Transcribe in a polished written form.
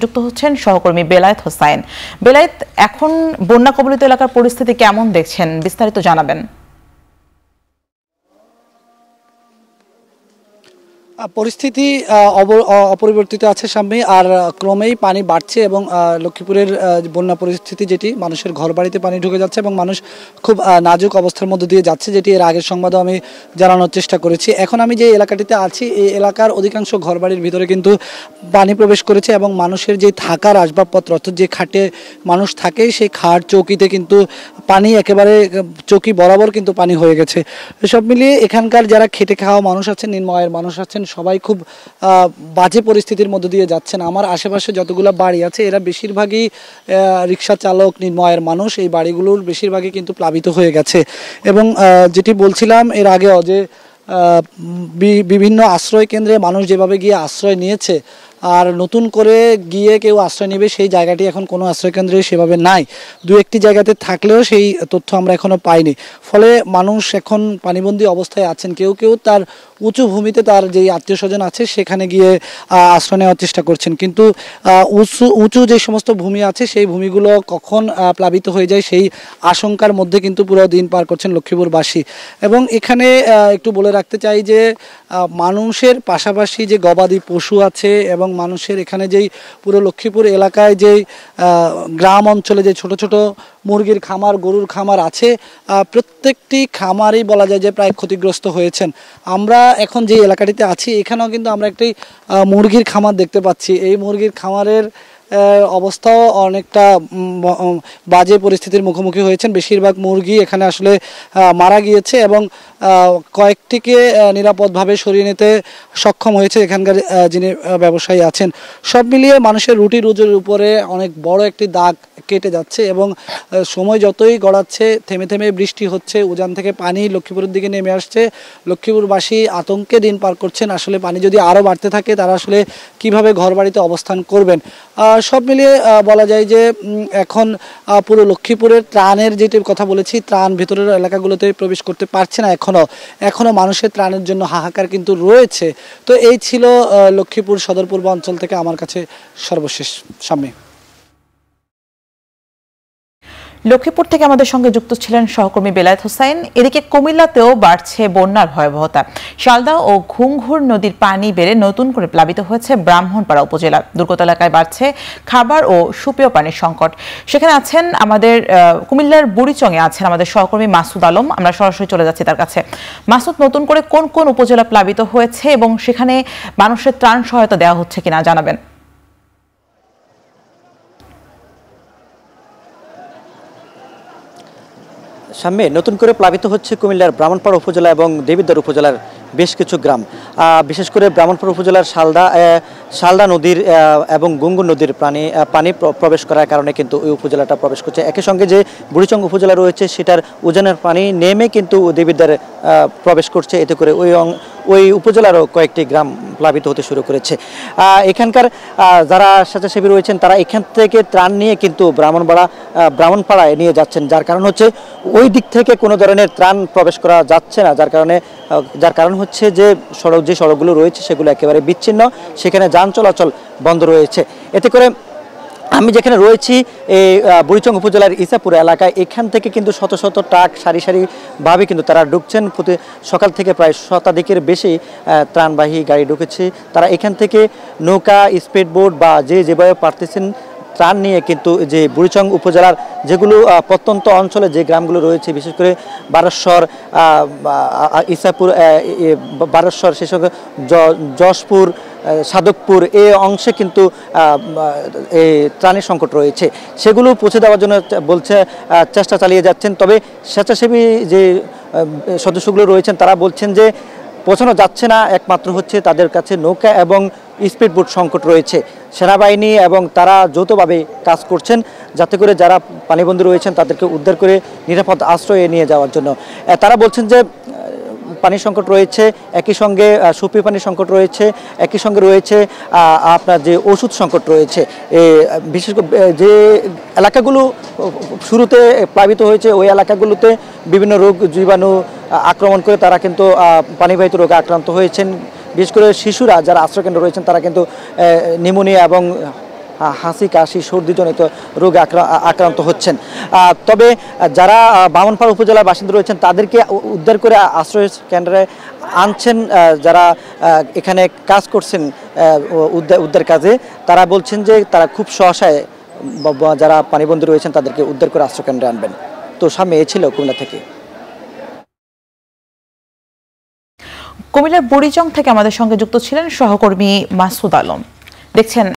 যুক্ত হচ্ছেন সহকর্মী বেলায়েত হোসাইন। বেলায়েত, এখন বন্যা কবলিত এলাকার পরিস্থিতি কেমন দেখছেন, বিস্তারিত জানাবেন। পরিস্থিতি অপরিবর্তিত আছে সামনে, আর ক্রমেই পানি বাড়ছে এবং লক্ষ্মীপুরের বন্যা পরিস্থিতি যেটি, মানুষের ঘর বাড়িতে পানি ঢুকে যাচ্ছে এবং মানুষ খুব নাজুক অবস্থার মধ্যে দিয়ে যাচ্ছে, যেটি এর আগের সংবাদও আমি জানানোর চেষ্টা করেছি। এখন আমি যে এলাকাটিতে আছি, এই এলাকার অধিকাংশ ঘরবাড়ির ভিতরে কিন্তু পানি প্রবেশ করেছে এবং মানুষের যে থাকার আসবাবপত্র, অর্থাৎ যে খাটে মানুষ থাকে সেই খাট চৌকিতে কিন্তু পানি একেবারে চৌকি বরাবর কিন্তু পানি হয়ে গেছে। সব মিলিয়ে এখানকার যারা খেটে খাওয়া মানুষ আছেন, নিম্ন আয়ের মানুষ আছেন, সবাই খুব বাজে পরিস্থিতির মধ্যে দিয়ে যাচ্ছেন। আমার আশেপাশে যতগুলো বাড়ি আছে এরা বেশিরভাগই রিক্সা চালক, নিম্ন আয়ের মানুষ। এই বাড়িগুলোর বেশিরভাগই কিন্তু প্লাবিত হয়ে গেছে এবং যেটি বলছিলাম এর আগেও যে বিভিন্ন আশ্রয় কেন্দ্রে মানুষ যেভাবে গিয়ে আশ্রয় নিয়েছে, আর নতুন করে গিয়ে কেউ আশ্রয় নেবে সেই জায়গাটি এখন কোনো আশ্রয়কেন্দ্রে সেভাবে নাই। দু একটি জায়গাতে থাকলেও সেই তথ্য আমরা এখনও পাইনি। ফলে মানুষ এখন পানিবন্দী অবস্থায় আছেন। কেউ কেউ তার উঁচু ভূমিতে তার যেই আত্মীয় স্বজন আছে সেখানে গিয়ে আশ্রয় নেওয়ার চেষ্টা করছেন, কিন্তু উঁচু যে সমস্ত ভূমি আছে সেই ভূমিগুলো কখন প্লাবিত হয়ে যায় সেই আশঙ্কার মধ্যে কিন্তু পুরো দিন পার করছেন লক্ষ্মীপুরবাসী। এবং এখানে একটু বলে রাখতে চাই যে মানুষের পাশাপাশি যে গবাদি পশু আছে এবং মানুষের এখানে যেই পুরো লক্ষ্মীপুর এলাকায় যেই গ্রাম অঞ্চলে যে ছোট ছোট মুরগির খামার, গরুর খামার আছে, প্রত্যেকটি খামারই বলা যায় যে প্রায় ক্ষতিগ্রস্ত হয়েছেন। আমরা এখন যে এলাকাটিতে আছি এখানেও কিন্তু আমরা একটি মুরগির খামার দেখতে পাচ্ছি। এই মুরগির খামারের অবস্থাও অনেকটা বাজে পরিস্থিতির মুখোমুখি হয়েছেন। বেশিরভাগ মুরগি এখানে আসলে মারা গিয়েছে এবং কয়েকটিকে নিরাপদভাবে সরিয়ে নিতে সক্ষম হয়েছে এখানকার যিনি ব্যবসায়ী আছেন। সব মিলিয়ে মানুষের রুটি রুজির উপরে অনেক বড় একটি দাগ কেটে যাচ্ছে এবং সময় যতই গড়াচ্ছে থেমে থেমে বৃষ্টি হচ্ছে, উজান থেকে পানি লক্ষ্মীপুরের দিকে নেমে আসছে। লক্ষ্মীপুরবাসী আতঙ্কে দিন পার করছেন। আসলে পানি যদি আরও বাড়তে থাকে তারা আসলে কিভাবে ঘর বাড়িতে অবস্থান করবেন। সব মিলিয়ে বলা যায় যে এখন পুরো লক্ষ্মীপুরের ত্রাণের যেটি কথা বলেছি, ত্রাণ ভেতরের এলাকাগুলোতে প্রবেশ করতে পারছে না। এখনও মানুষের ত্রাণের জন্য হাহাকার কিন্তু রয়েছে। তো এই ছিল লক্ষ্মীপুর সদর পূর্ব অঞ্চল থেকে আমার কাছে সর্বশেষ সামনে। লক্ষ্মীপুর থেকে আমাদের সঙ্গে যুক্ত ছিলেন সহকর্মী বেলায়েত হোসাইন। এদিকে কুমিল্লাতেও বাড়ছে বন্যার ভয়াবহতা। শালদা ও ঘুংঘুর নদীর পানি বেড়ে নতুন করে প্লাবিত হয়েছে ব্রাহ্মণপাড়া উপজেলা। দুর্গত এলাকায় বাড়ছে খাবার ও সুপেয় পানির সংকট। সেখানে আছেন আমাদের কুমিল্লার বুড়িচংয়ে আছেন আমাদের সহকর্মী মাসুদ আলম। আমরা সরাসরি চলে যাচ্ছি তার কাছে। মাসুদ, নতুন করে কোন কোন উপজেলা প্লাবিত হয়েছে এবং সেখানে মানুষের ত্রাণ সহায়তা দেওয়া হচ্ছে কিনা জানাবেন। সামনে নতুন করে প্লাবিত হচ্ছে কুমিল্লার ব্রাহ্মণপাড়া উপজেলা এবং দেবিদ্বার উপজেলার বেশ কিছু গ্রাম। বিশেষ করে ব্রাহ্মণপাড়া উপজেলার শালদা নদীর এবং গুঙ্গুর নদীর পানি প্রবেশ করার কারণে কিন্তু ওই উপজেলাটা প্রবেশ করছে। একই সঙ্গে যে বুড়িচং উপজেলা রয়েছে সেটার উজানের পানি নেমে কিন্তু দেবিদ্বারে প্রবেশ করছে। এতে করে ওই উপজেলারও কয়েকটি গ্রাম প্লাবিত হতে শুরু করেছে। এখানকার যারা স্বেচ্ছাসেবী রয়েছেন তারা এখান থেকে ত্রাণ নিয়ে কিন্তু ব্রাহ্মণপাড়ায় নিয়ে যাচ্ছেন, যার কারণ হচ্ছে ওই দিক থেকে কোনো ধরনের ত্রাণ প্রবেশ করা যাচ্ছে না। যার কারণ হচ্ছে যে সড়কগুলো রয়েছে সেগুলো একেবারে বিচ্ছিন্ন, সেখানে যান চলাচল বন্ধ রয়েছে। এতে করে আমি যেখানে রয়েছি এই বুড়িচং উপজেলার ইসাপুর এলাকায়, এখান থেকে কিন্তু শত শত ট্রাক সারি সারিভাবে কিন্তু তারা ঢুকছেন। প্রতি সকাল থেকে প্রায় শতাধিকের বেশি ত্রাণবাহী গাড়ি ঢুকেছে। তারা এখান থেকে নৌকা, স্পিড বোট বা যেভাবে পারতেছেন ত্রাণ নিয়ে কিন্তু যে বুড়িচং উপজেলার যেগুলো প্রত্যন্ত অঞ্চলে যে গ্রামগুলো রয়েছে, বিশেষ করে বারশ্বর, ইসাপুর, বারশ্বর, সেই সঙ্গে যশপুর, সাধকপুর এই অংশে কিন্তু এই ত্রাণের সংকট রয়েছে। সেগুলো পৌঁছে দেওয়ার জন্য চেষ্টা চালিয়ে যাচ্ছেন। তবে স্বেচ্ছাসেবী যে সদস্যগুলো রয়েছেন তারা বলছেন যে পৌঁছানো যাচ্ছে না, একমাত্র হচ্ছে তাদের কাছে নৌকা এবং স্পিডবোট সংকট রয়েছে। সেনাবাহিনী এবং তারা যৌথভাবে কাজ করছেন যাতে করে যারা পানিবন্দী রয়েছেন তাদেরকে উদ্ধার করে নিরাপদ আশ্রয়ে নিয়ে যাওয়ার জন্য। তারা বলছেন যে পানির সংকট রয়েছে, একই সঙ্গে সুপেয় পানির সংকট রয়েছে, একই সঙ্গে রয়েছে আপনার যে ওষুধ সংকট রয়েছে। বিশেষ করে যে এলাকাগুলো শুরুতে প্লাবিত হয়েছে ওই এলাকাগুলোতে বিভিন্ন রোগ জীবাণু আক্রমণ করে তারা কিন্তু পানিবাহিত রোগে আক্রান্ত হয়েছেন। বিশেষ করে শিশুরা যারা আশ্রয়কেন্দ্র রয়েছেন তারা কিন্তু নিউমোনিয়া এবং হাসি কাশি সর্দিজনিত রোগে আক্রান্ত হচ্ছেন। তবে যারা ব্রাহ্মণপাড়া উপজেলার বাসিন্দা রয়েছেন তাদেরকে উদ্ধার করে আশ্রয় কেন্দ্রে আনছেন যারা এখানে কাজ করছেন উদ্ধার কাজে, তারা বলছেন যে তারা খুব সহসায় যারা পানিবন্দী রয়েছেন তাদেরকে উদ্ধার করে আশ্রয় কেন্দ্রে আনবেন। তো সামনে এ ছিল কুমিল্লা থেকে। কুমিল্লার বুড়িচং থেকে আমাদের সঙ্গে যুক্ত ছিলেন সহকর্মী মাসুদ আলম। দেখছেন